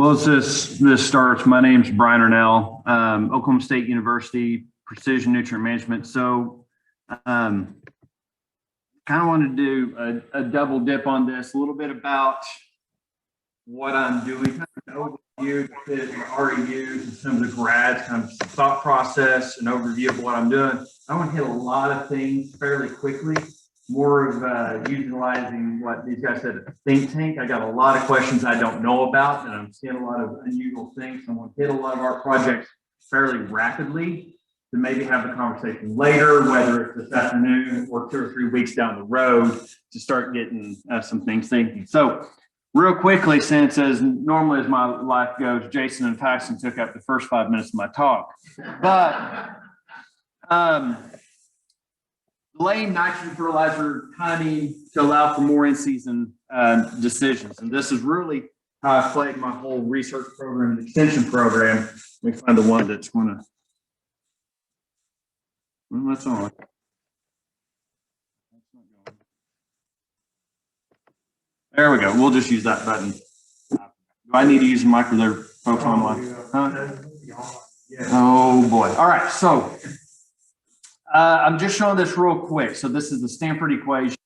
Well, this starts. My name's Brian Arnall, Oklahoma State University, Precision Nutrient Management. So kind of wanted to do a double dip on this, a little bit about what I'm doing, kind of an overview that I already used in some of the grads, kind of thought process, an overview of what I'm doing. I want to hit a lot of things fairly quickly, more of utilizing what these guys said, a think tank. I got a lot of questions I don't know about, and I'm seeing a lot of unusual things. So I want to hit a lot of our projects fairly rapidly to maybe have the conversation later, whether it's this afternoon or 2 or 3 weeks down the road, to start getting some things thinking. So real quickly, since as normally as my life goes, Jason and Tyson took up the first 5 minutes of my talk. But laying nitrogen fertilizer timing to allow for more in-season decisions. And this is really how I played my whole research program and extension program. Let me find the one that's going to, well, that's on. There we go. We'll just use that button. Do I need to use the mic or their folks online? Huh? Oh boy. All right. So I'm just showing this real quick. So this is the Stanford equation.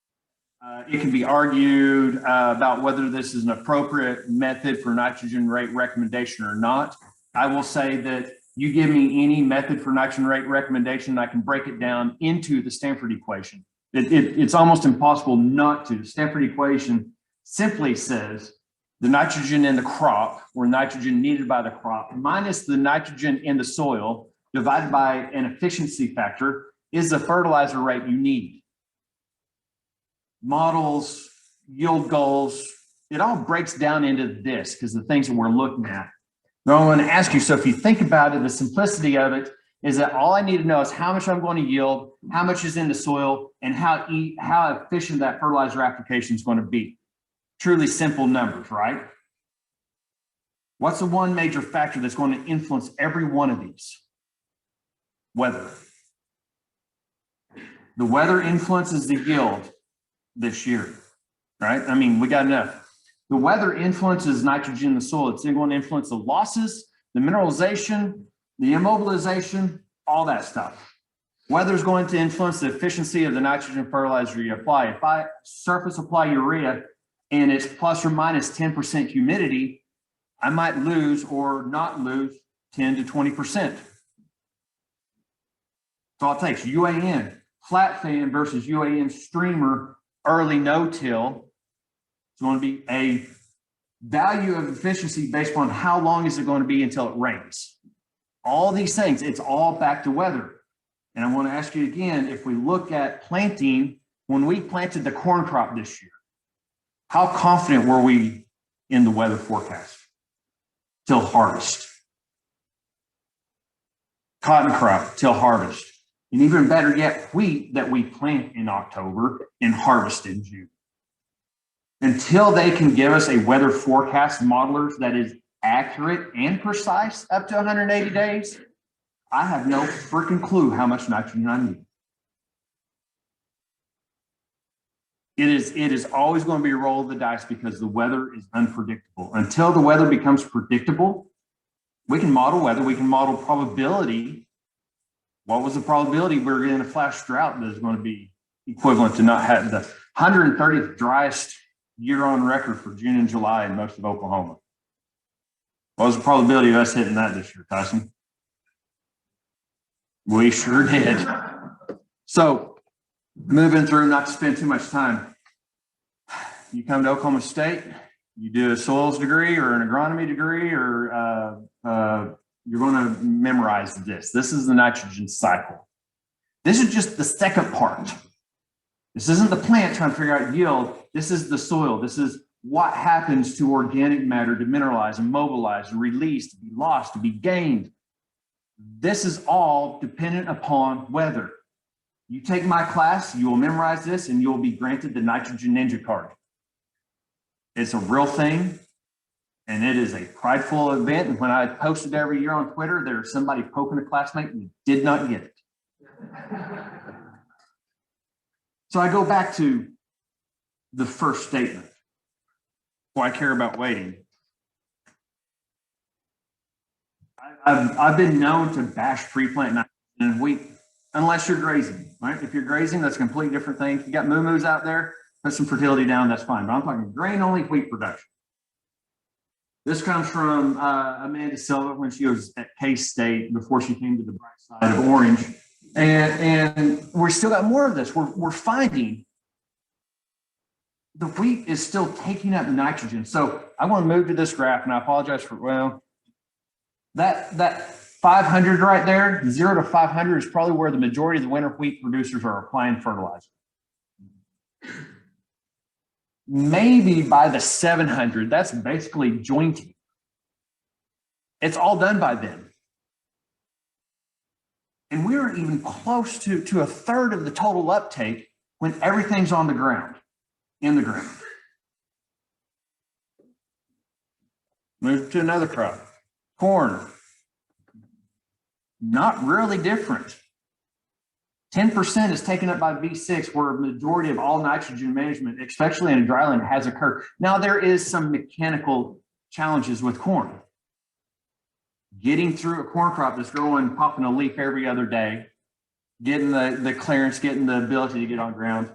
It can be argued about whether this is an appropriate method for nitrogen rate recommendation or not. I will say that you give me any method for nitrogen rate recommendation, I can break it down into the Stanford equation. It's almost impossible not to. The Stanford equation simply says the nitrogen in the crop, or nitrogen needed by the crop, minus the nitrogen in the soil, divided by an efficiency factor, is the fertilizer rate you need. Models, yield goals, it all breaks down into this because the things that we're looking at. Now I want to ask you, so if you think about it, the simplicity of it is that all I need to know is how much I'm going to yield, how much is in the soil, and how efficient that fertilizer application is going to be. Truly simple numbers, right? What's the one major factor that's going to influence every one of these? Weather. The weather influences the yield this year, right? I mean, we got enough. The weather influences nitrogen in the soil. It's going to influence the losses, the mineralization, the immobilization, all that stuff. Weather is going to influence the efficiency of the nitrogen fertilizer you apply. If I surface apply urea and it's plus or minus 10% humidity, I might lose or not lose 10 to 20%. That's all it takes. UAN, flat fan versus UAN streamer, early no-till. It's going to be a value of efficiency based on how long is it going to be until it rains. All these things, it's all back to weather. And I want to ask you again, if we look at planting, when we planted the corn crop this year, how confident were we in the weather forecast till harvest? Cotton crop till harvest. And even better yet, wheat that we plant in October and harvest in June. Until they can give us a weather forecast modelers that is accurate and precise up to 180 days, I have no freaking clue how much nitrogen I need. It is always going to be a roll of the dice because the weather is unpredictable. Until the weather becomes predictable, we can model weather, we can model probability. What was the probability we're in a flash drought that is going to be equivalent to not having the 130th driest year on record for June and July in most of Oklahoma? What was the probability of us hitting that this year, Tyson? We sure did. So moving through, not to spend too much time. You come to Oklahoma State, you do a soils degree or an agronomy degree, or you're going to memorize this. This is the nitrogen cycle. This is just the second part. This isn't the plant trying to figure out yield. This is the soil. This is what happens to organic matter to mineralize and mobilize and release, to be lost, to be gained. This is all dependent upon weather. You take my class, you will memorize this, and you'll be granted the Nitrogen Ninja card. It's a real thing, and it is a prideful event. And when I post it every year on Twitter, there's somebody poking a classmate who did not get it. So I go back to the first statement. Why I care about waiting. I've been known to bash pre-plant nitrogen in wheat, unless you're grazing, right? If you're grazing, that's a completely different thing. If you got moo-moos out there, put some fertility down, that's fine. But I'm talking grain-only wheat production. This comes from Amanda Silva when she was at K-State before she came to the bright side of orange. And we still got more of this. We're finding the wheat is still taking up nitrogen. So I want to move to this graph, and I apologize for, well, that 500 right there, 0 to 500 is probably where the majority of the winter wheat producers are applying fertilizer. Maybe by the 700, that's basically jointing. It's all done by them. And we aren't even close to a third of the total uptake when everything's on the ground, in the ground. Move to another crop, corn. Not really different. 10% is taken up by V6, where a majority of all nitrogen management, especially in dryland, has occurred. Now, there is some mechanical challenges with corn. Getting through a corn crop that's growing, popping a leaf every other day, getting the clearance, getting the ability to get on ground.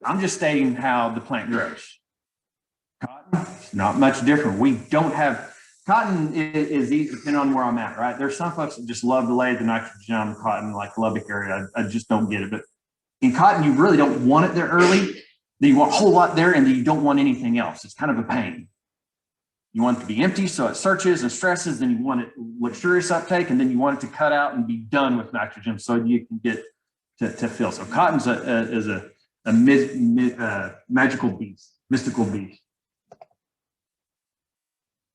I'm just stating how the plant grows. Cotton, it's not much different. We don't have, cotton is easy depending on where I'm at, right? There's some folks that just love to lay the nitrogen on the cotton, like Lubbock area. I just don't get it. But in cotton, you really don't want it there early. Then you want a whole lot there, and then you don't want anything else. It's kind of a pain. You want it to be empty, so it searches and stresses. Then you want it luxurious uptake, and then you want it to cut out and be done with nitrogen, so you can get to fill. So cotton's is a magical beast, mystical beast.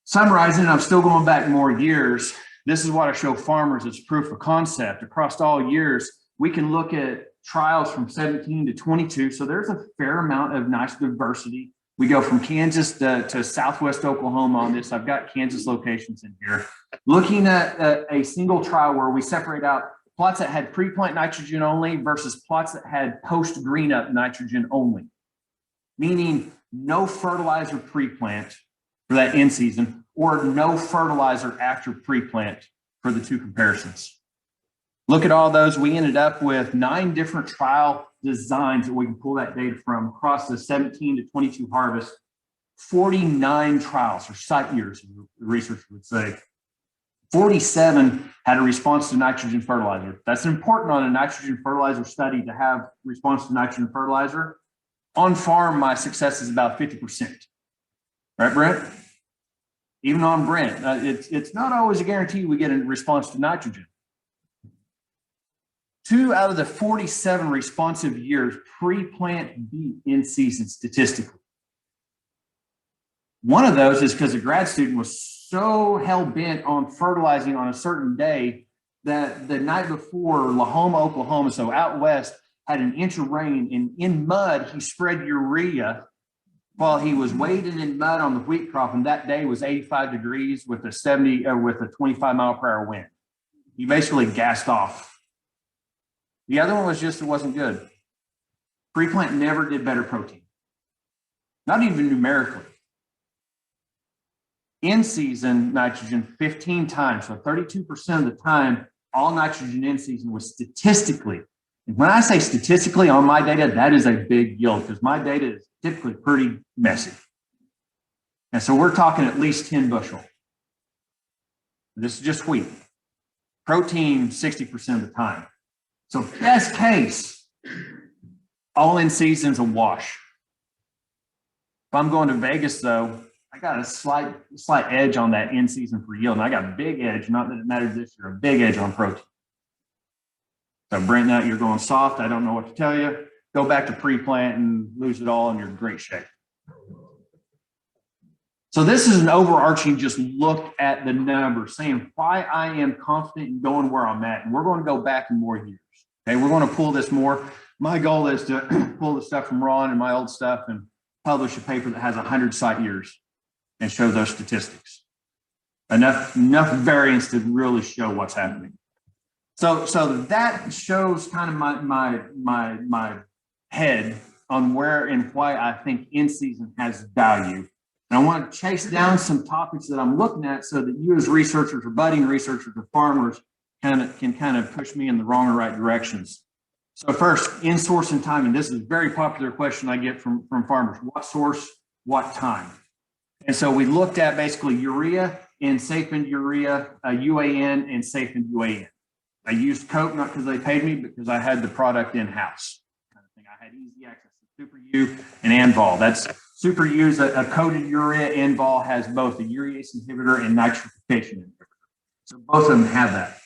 Summarizing, I'm still going back more years. This is what I show farmers as proof of concept. Across all years, we can look at trials from 17 to 22. So there's a fair amount of nice diversity. We go from Kansas to Southwest Oklahoma on this. I've got Kansas locations in here. Looking at a single trial where we separate out plots that had pre-plant nitrogen only versus plots that had post-green up nitrogen only, meaning no fertilizer pre-plant for that in season, or no fertilizer after pre-plant for the two comparisons. Look at all those. We ended up with 9 different trial designs that we can pull that data from across the 17 to 22 harvest, 49 trials, or site years, the research would say. 47 had a response to nitrogen fertilizer. That's important on a nitrogen fertilizer study to have response to nitrogen fertilizer. On farm, my success is about 50%. Right, Brent? Even on Brent, it's not always a guarantee we get a response to nitrogen. 2 out of the 47 responsive years pre-plant beat in season statistically. One of those is because a grad student was so hell-bent on fertilizing on a certain day that the night before, Lahoma, Oklahoma, so out west, had an inch of rain, and in mud, he spread urea while he was wading in mud on the wheat crop, and that day was 85 degrees with a 25 mile per hour wind. He basically gassed off. The other one was just, it wasn't good. Pre-plant never did better protein, not even numerically. In season nitrogen 15 times, so 32% of the time, all nitrogen in season was statistically. And when I say statistically on my data, that is a big yield because my data is typically pretty messy. And so we're talking at least 10 bushel. This is just wheat. Protein 60% of the time. So best case, all in season's a wash. If I'm going to Vegas though, I got a slight edge on that in season for yield. And I got a big edge, not that it matters this year, a big edge on protein. So Brent, now you're going soft. I don't know what to tell you. Go back to pre-plant and lose it all and you're in great shape. So this is an overarching just look at the numbers, saying why I am confident in going where I'm at. And we're going to go back in more years. Okay, we're going to pull this more. My goal is to pull the stuff from Ron and my old stuff and publish a paper that has 100 site years and show those statistics. Enough variance to really show what's happening. So that shows kind of my head on where and why I think in season has value. And And I want to chase down some topics that I'm looking at so that you as researchers or budding researchers or farmers can kind of push me in the wrong or right directions. So first, in source and timing. This is a very popular question I get from farmers. What source, what time? And so we looked at basically urea and safe-end urea, UAN and safe-end UAN. I used Coke not because they paid me, but because I had the product in-house. Kind of thing. I had easy access to Super U and Anvol. That's Super U is a coated urea. Anvol has both a urease inhibitor and nitrification inhibitor. So both of them have that.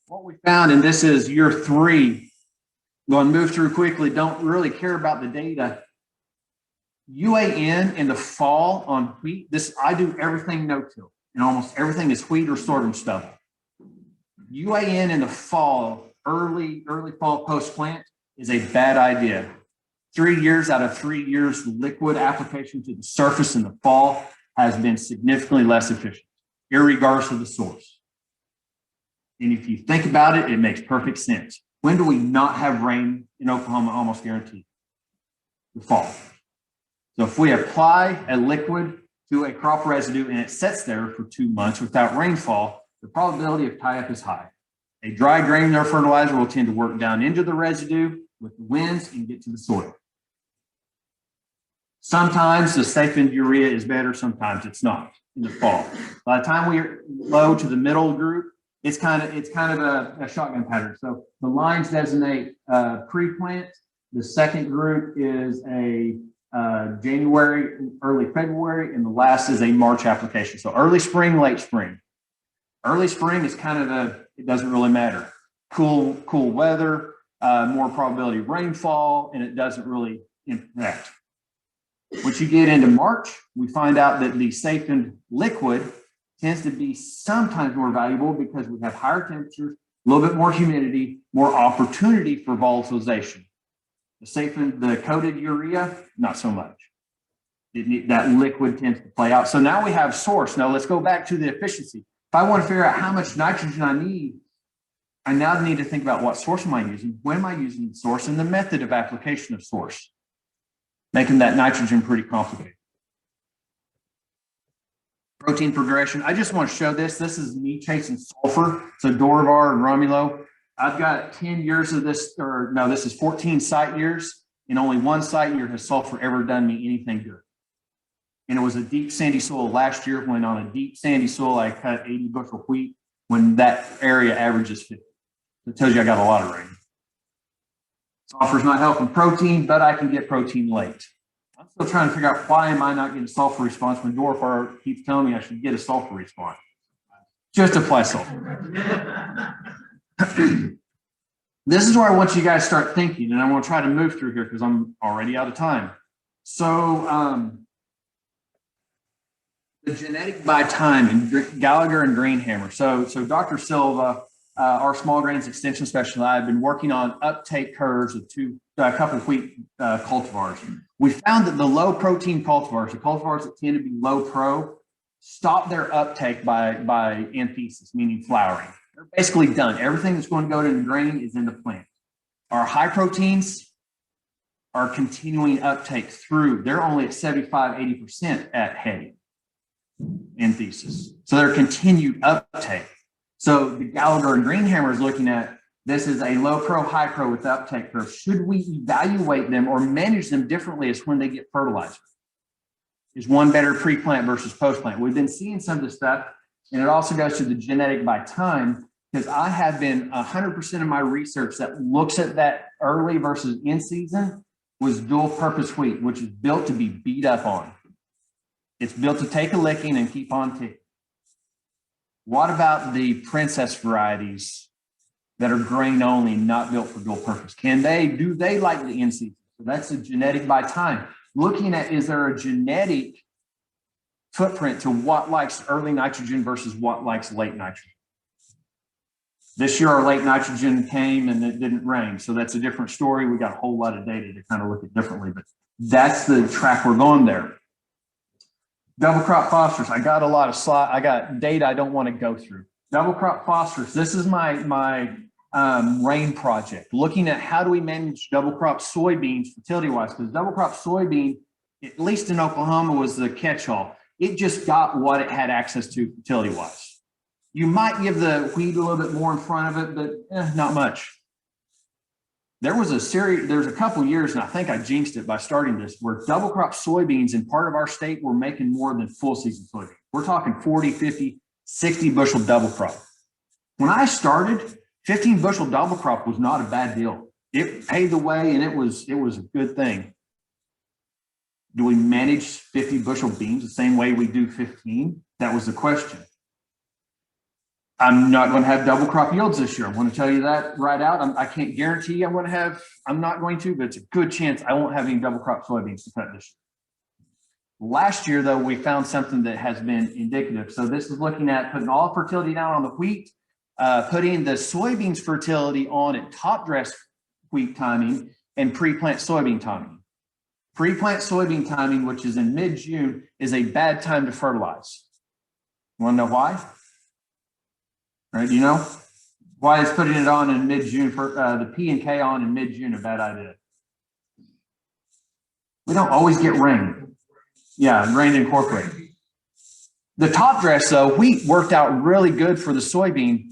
What we found, and this is year 3, going to move through quickly, don't really care about the data. UAN in the fall on wheat, I do everything no-till, and almost everything is wheat or sorghum stubble. UAN in the fall, early fall post-plant is a bad idea. 3 years out of 3 years, liquid application to the surface in the fall has been significantly less efficient, irregardless of the source. And if you think about it, it makes perfect sense. When do we not have rain in Oklahoma? Almost guaranteed. The fall. So if we apply a liquid to a crop residue and it sits there for 2 months without rainfall, the probability of tie-up is high. A dry granular fertilizer will tend to work down into the residue with the winds and get to the soil. Sometimes the safe-end urea is better, sometimes it's not in the fall. By the time we're low to the middle group, it's kind of a shotgun pattern. So the lines designate pre-plant. The second group is a January, early February, and the last is a March application. So early spring, late spring. Early spring is kind of it doesn't really matter. Cool weather, more probability of rainfall, and it doesn't really impact. Once you get into March, we find out that the safe-end liquid tends to be sometimes more valuable because we have higher temperatures, a little bit more humidity, more opportunity for volatilization. The coated urea, not so much. That liquid tends to play out. So now we have source. Now let's go back to the efficiency. If I want to figure out how much nitrogen I need, I now need to think about what source am I using, when am I using the source, and the method of application of source, making that nitrogen pretty complicated. Protein progression. I just want to show this. This is me chasing sulfur. So Dorivar and Romulo. I've got 10 years of this, or no, this is 14 site years, and only one site year has sulfur ever done me anything good. And it was a deep sandy soil last year. When on a deep sandy soil, I cut 80 bushel wheat when that area averages 50. It tells you I got a lot of rain. Sulfur's not helping protein, but I can get protein late. I'm still trying to figure out why am I not getting a sulfur response when Dorivar keeps telling me I should get a sulfur response. Just apply sulfur. This is where I want you guys to start thinking, and I want to try to move through here because I'm already out of time. So the genetic by time and Gallagher and Greenhammer. So Dr. Silva, our small grains extension specialist, and I have been working on uptake curves of a couple of wheat cultivars. We found that the low protein cultivars, the cultivars that tend to be low pro, stop their uptake by anthesis, meaning flowering. They're basically done. Everything that's going to go to the grain is in the plant. Our high proteins are continuing uptake through. They're only at 75, 80% at heading anthesis. So they're continued uptake. So the Gallagher and Greenhammer is looking at this is a low pro, high pro with uptake curve. Should we evaluate them or manage them differently as when they get fertilizer? Is one better pre-plant versus post-plant? We've been seeing some of this stuff, and it also goes to the genetic by time, because I have been 100% of my research that looks at that early versus in season was dual purpose wheat, which is built to be beat up on. It's built to take a licking and keep on ticking. What about the princess varieties that are grain only, not built for dual purpose? Do they like the in season? So that's the genetic by time. Looking at, is there a genetic footprint to what likes early nitrogen versus what likes late nitrogen? This year, our late nitrogen came and it didn't rain. So that's a different story. We got a whole lot of data to kind of look at differently, but that's the track we're going there. Double crop phosphorus. I got a lot of I got data I don't want to go through. Double crop phosphorus. This is my rain project, looking at how do we manage double crop soybeans fertility wise, because double crop soybean, at least in Oklahoma, was the catch-all. it just got what it had access to fertility wise. You might give the wheat a little bit more in front of it, but not much. There's a couple years, and I think I jinxed it by starting this, where double crop soybeans in part of our state were making more than full season soybeans. We're talking 40, 50, 60 bushel double crop. When I started, 15 bushel double crop was not a bad deal. It paid the way, and it was a good thing. Do we manage 50 bushel beans the same way we do 15? That was the question. I'm not going to have double crop yields this year. I want to tell you that right out. I can't guarantee I'm not going to, but it's a good chance I won't have any double crop soybeans to cut this year. Last year, though, we found something that has been indicative. So this is looking at putting all fertility down on the wheat, putting the soybeans fertility on at top dress wheat timing and pre-plant soybean timing. Pre-plant soybean timing, which is in mid-June, is a bad time to fertilize. You want to know why? Right? Do you know why is putting it on in mid-June for the P and K on in mid-June a bad idea? We don't always get rain. Yeah, rain to incorporate. The top dress, though, wheat worked out really good for the soybean.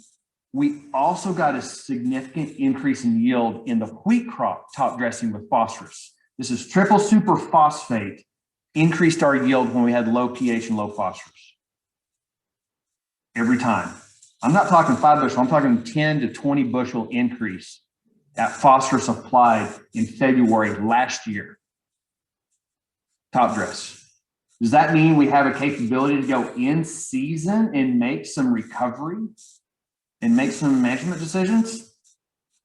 We also got a significant increase in yield in the wheat crop top dressing with phosphorus. This is triple super phosphate increased our yield when we had low pH and low phosphorus. Every time. I'm not talking 5 bushel, I'm talking 10 to 20 bushel increase that phosphorus applied in February last year. Top dress. Does that mean we have a capability to go in season and make some recovery and make some management decisions?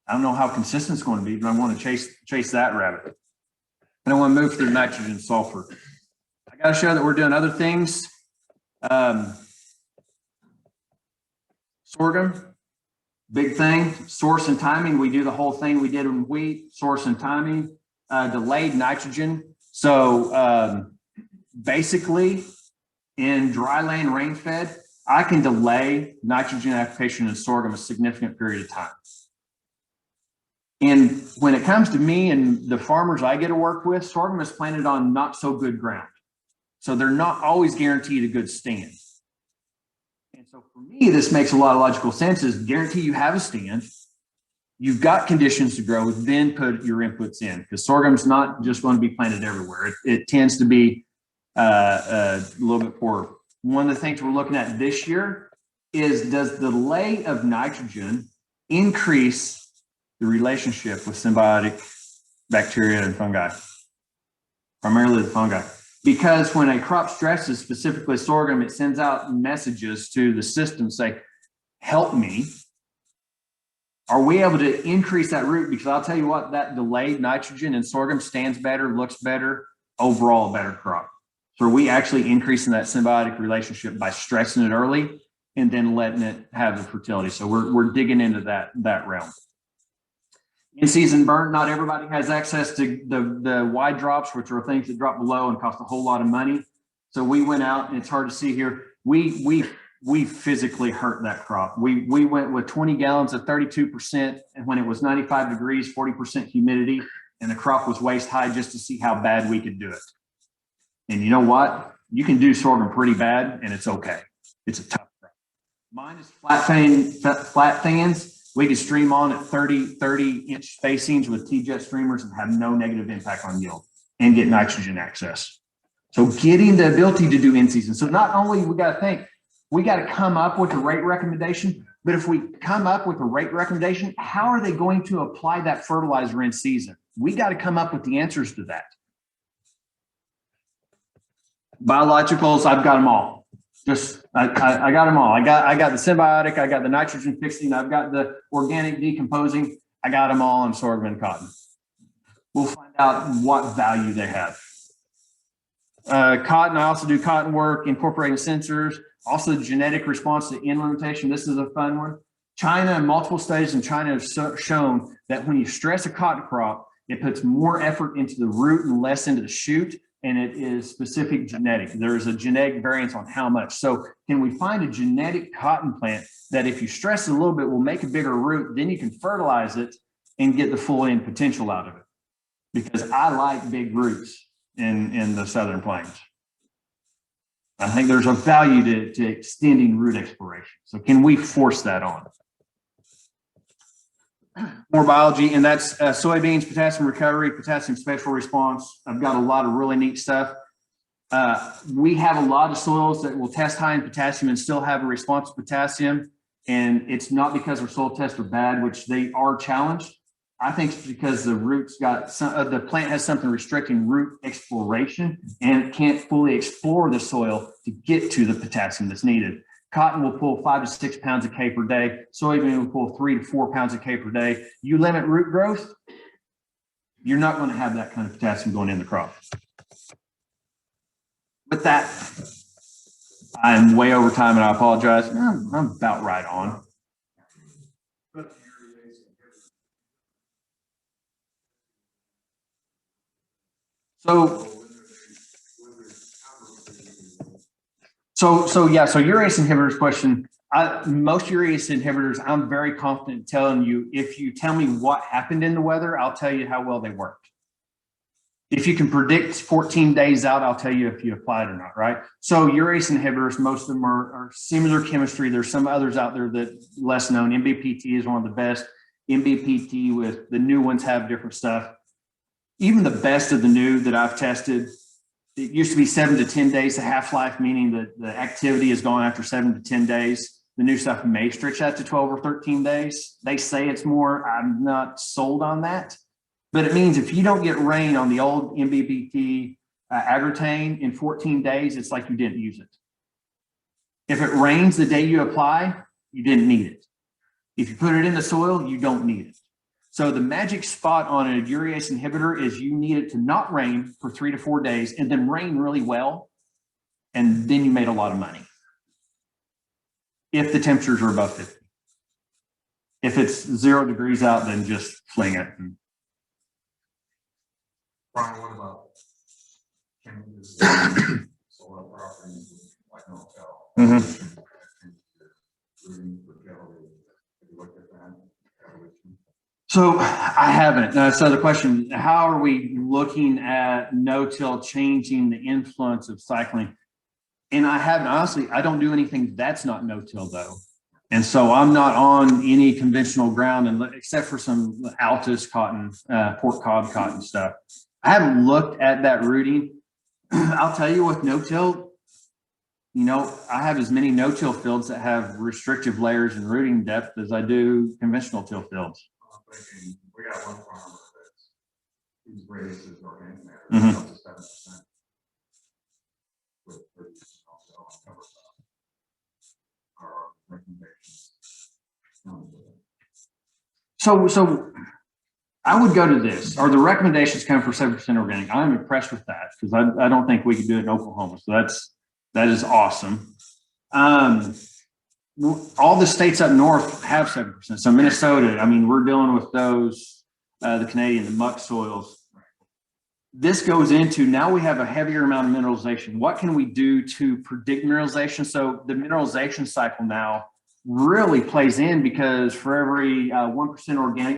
I don't know how consistent it's going to be, but I want to chase that rabbit. And I want to move through nitrogen and sulfur. I got to show that we're doing other things. Sorghum, big thing. Source and timing. We do the whole thing we did in wheat. Source and timing. Delayed nitrogen. So basically, in dry land rain fed, I can delay nitrogen application in sorghum a significant period of time. And when it comes to me and the farmers I get to work with, sorghum is planted on not so good ground. So they're not always guaranteed a good stand. And so for me, this makes a lot of logical sense is guarantee you have a stand. You've got conditions to grow, then put your inputs in because sorghum's not just going to be planted everywhere. It tends to be a little bit poorer. One of the things we're looking at this year is does the delay of nitrogen increase the relationship with symbiotic bacteria and fungi, primarily the fungi. Because when a crop stresses, specifically sorghum, it sends out messages to the system say, help me. Are we able to increase that root? Because I'll tell you what, that delayed nitrogen in sorghum stands better, looks better, overall a better crop. So are we actually increasing that symbiotic relationship by stressing it early and then letting it have the fertility? So we're digging into that realm. In-season burn, not everybody has access to the wide drops, which are things that drop below and cost a whole lot of money. So we went out, and it's hard to see here. We physically hurt that crop. We went with 20 gallons of 32%, and when it was 95 degrees, 40% humidity, and the crop was waist high just to see how bad we could do it. And you know what? You can do sorghum pretty bad, and it's okay. It's a tough crop. Mine is flat fans. We could stream on at 30-inch spacings with T-jet streamers and have no negative impact on yield and get nitrogen access. So getting the ability to do in-season. So not only we got to think, we got to come up with a rate recommendation, but if we come up with a rate recommendation, how are they going to apply that fertilizer in season? We got to come up with the answers to that. Biologicals, I've got them all. I got them all. I got the symbiotic, I got the nitrogen fixing, I've got the organic decomposing. I got them all in sorghum and cotton. We'll find out what value they have. Cotton, I also do cotton work, incorporating sensors, also genetic response to N limitation. This is a fun one. China and multiple studies in China have shown that when you stress a cotton crop, it puts more effort into the root and less into the shoot. And it is specific genetic. There's a genetic variance on how much. So can we find a genetic cotton plant that if you stress it a little bit will make a bigger root, then you can fertilize it and get the full end potential out of it? Because I like big roots in the Southern Plains. I think there's a value to extending root exploration. So can we force that on? More biology, and that's soybeans, potassium recovery, potassium spectral response. I've got a lot of really neat stuff. We have a lot of soils that will test high in potassium and still have a response to potassium. And it's not because our soil tests are bad, which they are challenged. I think it's because the roots got the plant has something restricting root exploration, and it can't fully explore the soil to get to the potassium that's needed. Cotton will pull 5 to 6 pounds of K per day. Soybean will pull 3 to 4 pounds of K per day. You limit root growth, you're not going to have that kind of potassium going in the crop. With that, I'm way over time, and I apologize. I'm about right on. So urease inhibitors question. Most urease inhibitors, I'm very confident telling you, if you tell me what happened in the weather, I'll tell you how well they worked. If you can predict 14 days out, I'll tell you if you applied or not, right? So urease inhibitors, most of them are similar chemistry. There's some others out there that less known. MBPT is one of the best. MBPT with the new ones have different stuff. Even the best of the new that I've tested, it used to be 7 to 10 days, the half-life, meaning that the activity is gone after 7 to 10 days. The new stuff may stretch out to 12 or 13 days. They say it's more. I'm not sold on that. But it means if you don't get rain on the old MBPT agrotane in 14 days, it's like you didn't use it. If it rains the day you apply, you didn't need it. If you put it in the soil, you don't need it. So the magic spot on a urease inhibitor is you need it to not rain for 3 to 4 days and then rain really well. And then you made a lot of money. If the temperatures are above 50. If it's 0 degrees out, then just fling it. Brian, what about changes soil properties like no-till? So I haven't. So the question, how are we looking at no-till changing the influence of cycling? And I haven't, honestly, I don't do anything that's not no-till though. And so I'm not on any conventional ground, and except for some Altus cotton, pork cob cotton stuff. I haven't looked at that rooting. I'll tell you, with no-till, you know, I have as many no-till fields that have restrictive layers and rooting depth as I do conventional till fields. I'm thinking we got one farmer that's he's raised his organic matter up to 7% with no-till and cover crop. Our recommendations. So I would go to this. Are the recommendations come for 7% organic? I'm impressed with that because I don't think we could do it in Oklahoma. So that is awesome. All the states up north have 7%. So Minnesota, I mean, we're dealing with those, the Canadian, the muck soils. This goes into, now we have a heavier amount of mineralization. What can we do to predict mineralization? So the mineralization cycle now really plays in, because for every 1% organic